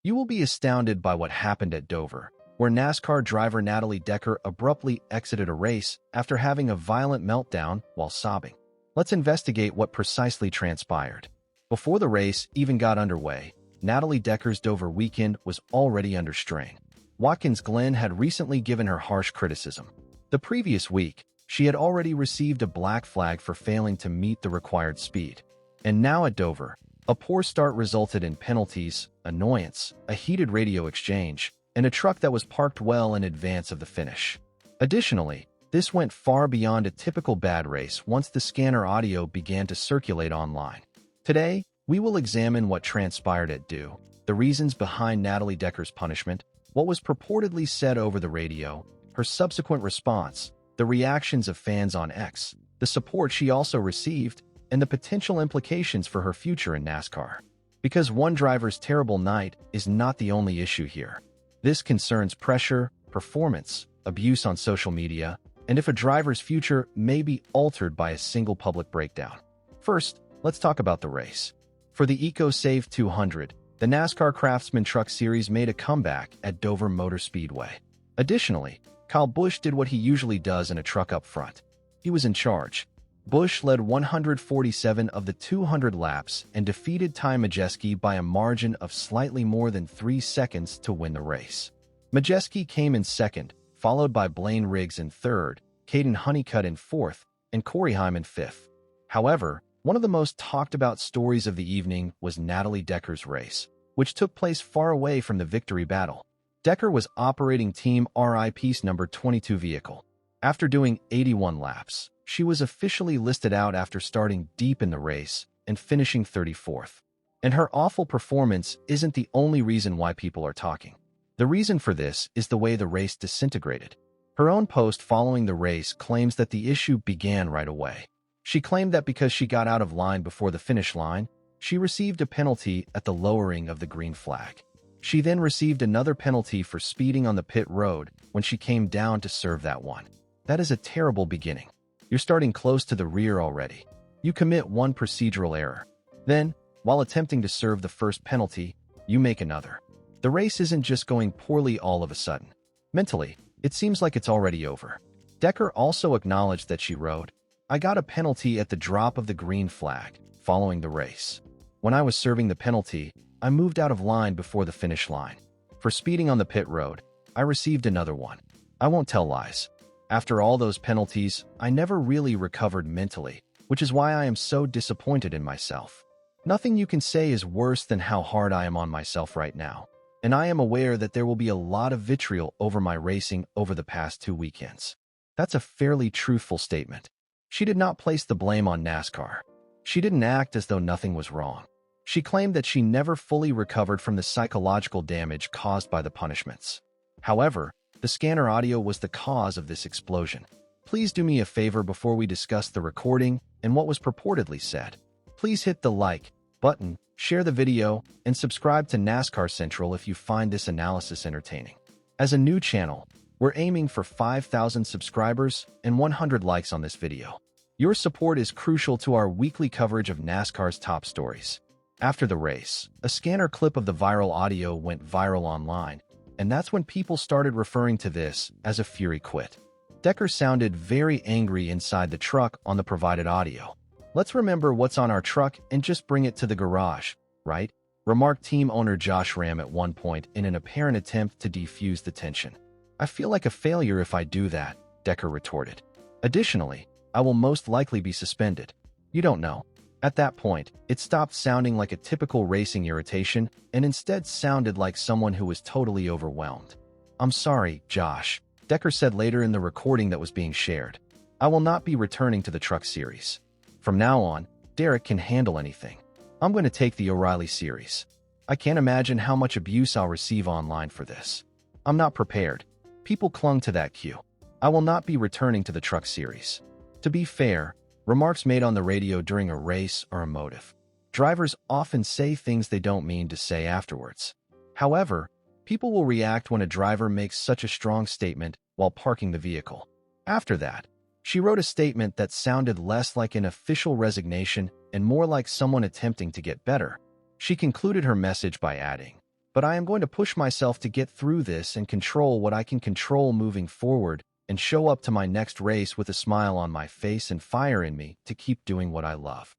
You will be astounded by what happened at Dover, where NASCAR driver Natalie Decker abruptly exited a race after having a violent meltdown while sobbing. Let's investigate what precisely transpired. Before the race even got underway, Natalie Decker's Dover weekend was already under strain. Watkins Glen had recently given her harsh criticism. The previous week, she had already received a black flag for failing to meet the required speed. And now at Dover, a poor start resulted in penalties, annoyance, a heated radio exchange, and a truck that was parked well in advance of the finish. Additionally, this went far beyond a typical bad race once the scanner audio began to circulate online. Today, we will examine what transpired at Dover, the reasons behind Natalie Decker's punishment, what was purportedly said over the radio, her subsequent response, the reactions of fans on X, the support she also received, and the potential implications for her future in NASCAR. Because one driver's terrible night is not the only issue here. This concerns pressure, performance, abuse on social media, and if a driver's future may be altered by a single public breakdown. First, let's talk about the race. For the EcoSave 200, the NASCAR Craftsman Truck Series made a comeback at Dover Motor Speedway. Additionally, Kyle Busch did what he usually does in a truck up front. He was in charge. Busch led 147 of the 200 laps and defeated Ty Majeski by a margin of slightly more than 3 seconds to win the race. Majeski came in second, followed by Blaine Riggs in third, Caden Honeycutt in fourth, and Corey Heim in fifth. However, one of the most talked about stories of the evening was Natalie Decker's race, which took place far away from the victory battle. Decker was operating Team RIP's number 22 vehicle. After doing 81 laps, she was officially listed out after starting deep in the race and finishing 34th. And her awful performance isn't the only reason why people are talking. The reason for this is the way the race disintegrated. Her own post following the race claims that the issue began right away. She claimed that because she got out of line before the finish line, she received a penalty at the lowering of the green flag. She then received another penalty for speeding on the pit road when she came down to serve that one. That is a terrible beginning. You're starting close to the rear already. You commit one procedural error. Then, while attempting to serve the first penalty, you make another. The race isn't just going poorly all of a sudden. Mentally, it seems like it's already over. Decker also acknowledged that she wrote, "I got a penalty at the drop of the green flag, following the race. When I was serving the penalty, I moved out of line before the finish line. For speeding on the pit road, I received another one. I won't tell lies. After all those penalties, I never really recovered mentally, which is why I am so disappointed in myself. Nothing you can say is worse than how hard I am on myself right now. And I am aware that there will be a lot of vitriol over my racing over the past 2 weekends." That's a fairly truthful statement. She did not place the blame on NASCAR. She didn't act as though nothing was wrong. She claimed that she never fully recovered from the psychological damage caused by the punishments. However, the scanner audio was the cause of this explosion. Please do me a favor before we discuss the recording and what was purportedly said. Please hit the like button, share the video, and subscribe to NASCAR Central if you find this analysis entertaining. As a new channel, we're aiming for 5,000 subscribers and 100 likes on this video. Your support is crucial to our weekly coverage of NASCAR's top stories. After the race, a scanner clip of the viral audio went viral online, and that's when people started referring to this as a fury quit. Decker sounded very angry inside the truck on the provided audio. "Let's remember what's on our truck and just bring it to the garage, right?" remarked team owner Josh Ram at one point in an apparent attempt to defuse the tension. "I feel like a failure if I do that," Decker retorted. "Additionally, I will most likely be suspended." You don't know. At that point, it stopped sounding like a typical racing irritation and instead sounded like someone who was totally overwhelmed. "I'm sorry, Josh," Decker said later in the recording that was being shared. "I will not be returning to the Truck Series. From now on, Derek can handle anything. I'm going to take the O'Reilly Series. I can't imagine how much abuse I'll receive online for this. I'm not prepared." People clung to that cue. "I will not be returning to the Truck Series." To be fair, remarks made on the radio during a race are emotive. Drivers often say things they don't mean to say afterwards. However, people will react when a driver makes such a strong statement while parking the vehicle. After that, she wrote a statement that sounded less like an official resignation and more like someone attempting to get better. She concluded her message by adding, but I am going to push myself to get through this and control what I can control moving forward and show up to my next race with a smile on my face and fire in me to keep doing what I love.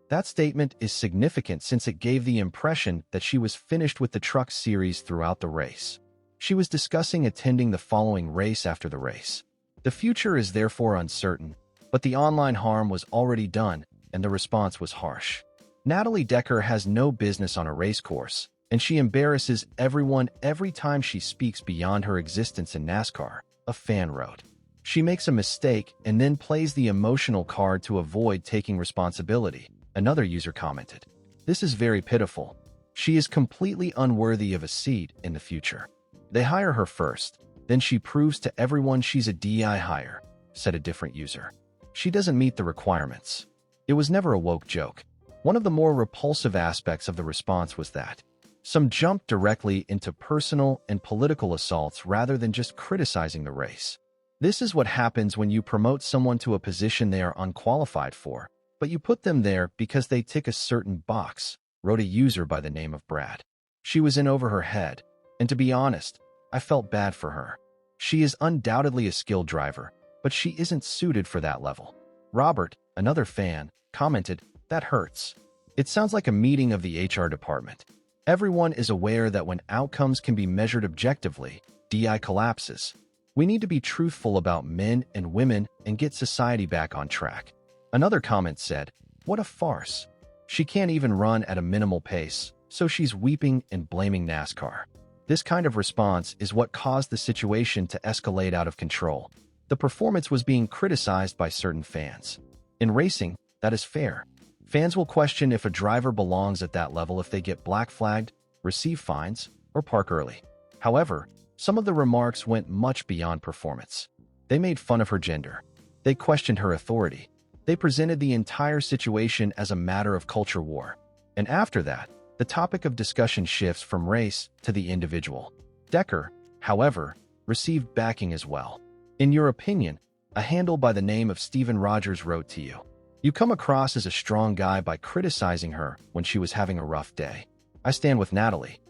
That statement is significant since it gave the impression that she was finished with the truck series throughout the race. She was discussing attending the following race after the race. The future is therefore uncertain, but the online harm was already done, and the response was harsh. Natalie Decker has no business on a race course, and she embarrasses everyone every time she speaks beyond her existence in NASCAR, a fan wrote. She makes a mistake and then plays the emotional card to avoid taking responsibility, another user commented. This is very pitiful. She is completely unworthy of a seat in the future. They hire her first, then she proves to everyone she's a DI hire, said a different user. She doesn't meet the requirements. It was never a woke joke. One of the more repulsive aspects of the response was that some jumped directly into personal and political assaults rather than just criticizing the race. This is what happens when you promote someone to a position they are unqualified for, but you put them there because they tick a certain box, wrote a user by the name of Brad. She was in over her head, and to be honest, I felt bad for her. She is undoubtedly a skilled driver, but she isn't suited for that level. Robert, another fan, commented, "That hurts." It sounds like a meeting of the HR department. Everyone is aware that when outcomes can be measured objectively, DI collapses. We need to be truthful about men and women and get society back on track. Another comment said, "What a farce. She can't even run at a minimal pace, so she's weeping and blaming NASCAR." This kind of response is what caused the situation to escalate out of control. The performance was being criticized by certain fans. In racing, that is fair. Fans will question if a driver belongs at that level if they get black flagged, receive fines, or park early. However, some of the remarks went much beyond performance. They made fun of her gender. They questioned her authority. They presented the entire situation as a matter of culture war. And after that, the topic of discussion shifts from race to the individual. Decker, however, received backing as well. In your opinion, a handle by the name of Stephen Rogers wrote to you. You come across as a strong guy by criticizing her when she was having a rough day. I stand with Natalie.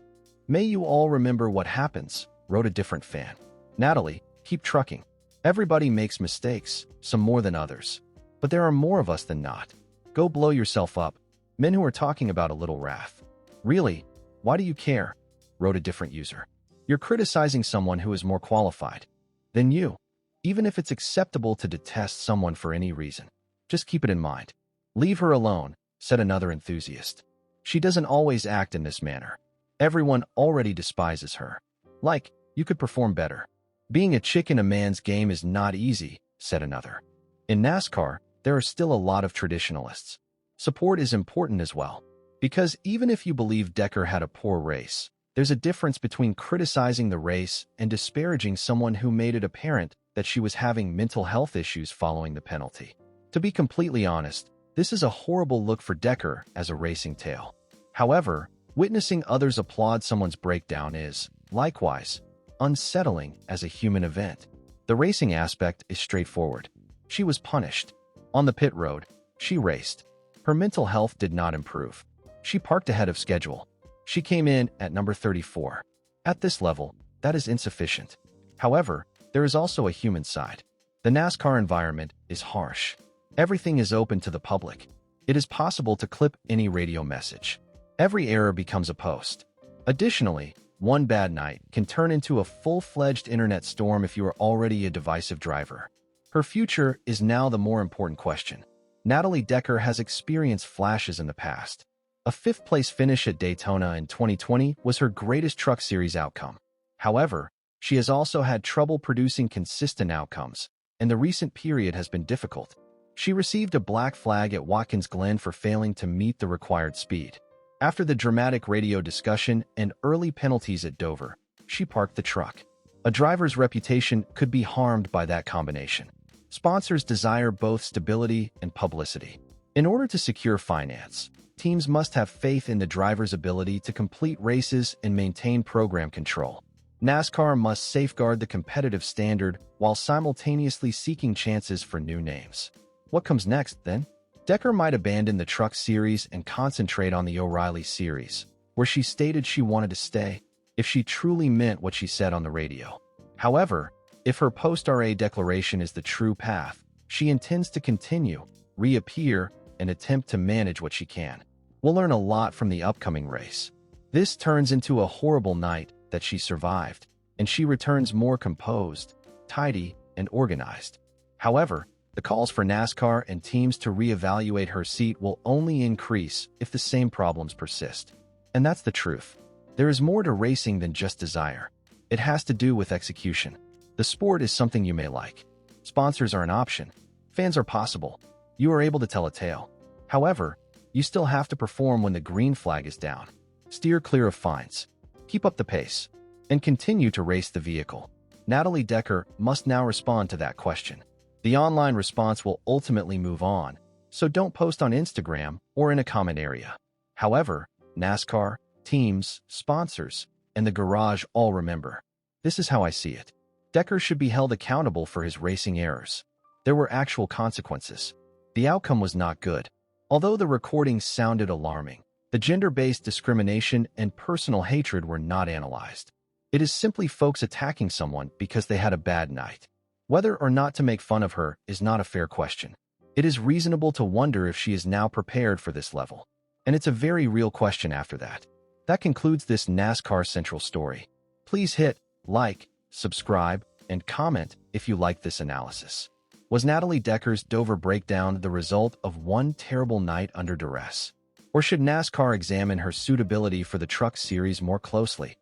May you all remember what happens, wrote a different fan. Natalie, keep trucking. Everybody makes mistakes, some more than others. But there are more of us than not. Go blow yourself up. Men who are talking about a little wrath. Really? Why do you care? Wrote a different user. You're criticizing someone who is more qualified than you. Even if it's acceptable to detest someone for any reason, just keep it in mind. Leave her alone, said another enthusiast. She doesn't always act in this manner. Everyone already despises her. Like, you could perform better. Being a chick in a man's game is not easy, said another. In NASCAR, there are still a lot of traditionalists. Support is important as well. Because even if you believe Decker had a poor race, there's a difference between criticizing the race and disparaging someone who made it apparent that she was having mental health issues following the penalty. To be completely honest, this is a horrible look for Decker as a racing tale. However, witnessing others applaud someone's breakdown is, likewise, unsettling as a human event. The racing aspect is straightforward. She was punished. On the pit road, she raced. Her mental health did not improve. She parked ahead of schedule. She came in at number 34. At this level, that is insufficient. However, there is also a human side. The NASCAR environment is harsh. Everything is open to the public. It is possible to clip any radio message. Every error becomes a post. Additionally, one bad night can turn into a full-fledged internet storm if you are already a divisive driver. Her future is now the more important question. Natalie Decker has experienced flashes in the past. A fifth-place finish at Daytona in 2020 was her greatest Truck Series outcome. However, she has also had trouble producing consistent outcomes, and the recent period has been difficult. She received a black flag at Watkins Glen for failing to meet the required speed. After the dramatic radio discussion and early penalties at Dover, she parked the truck. A driver's reputation could be harmed by that combination. Sponsors desire both stability and publicity. In order to secure finance, teams must have faith in the driver's ability to complete races and maintain program control. NASCAR must safeguard the competitive standard while simultaneously seeking chances for new names. What comes next, then? Decker might abandon the Truck Series and concentrate on the O'Reilly Series, where she stated she wanted to stay. if she truly meant what she said on the radio. However, if her post-RA declaration is the true path, she intends to continue, reappear, and attempt to manage what she can. We'll learn a lot from the upcoming race. This turns into a horrible night that she survived, and she returns more composed, tidy, and organized. However, the calls for NASCAR and teams to reevaluate her seat will only increase if the same problems persist. And that's the truth. There is more to racing than just desire. It has to do with execution. The sport is something you may like. Sponsors are an option. Fans are possible. You are able to tell a tale. However, you still have to perform when the green flag is down. Steer clear of fines. Keep up the pace. And continue to race the vehicle. Natalie Decker must now respond to that question. The online response will ultimately move on, so don't post on Instagram or in a comment area. However, NASCAR, teams, sponsors, and the garage all remember. This is how I see it. Decker should be held accountable for his racing errors. There were actual consequences. The outcome was not good. Although the recordings sounded alarming, the gender-based discrimination and personal hatred were not analyzed. It is simply folks attacking someone because they had a bad night. Whether or not to make fun of her is not a fair question. It is reasonable to wonder if she is now prepared for this level. And it's a very real question after that. That concludes this NASCAR Central story. Please hit like, subscribe, and comment if you like this analysis. Was Natalie Decker's Dover breakdown the result of one terrible night under duress? Or should NASCAR examine her suitability for the Truck Series more closely?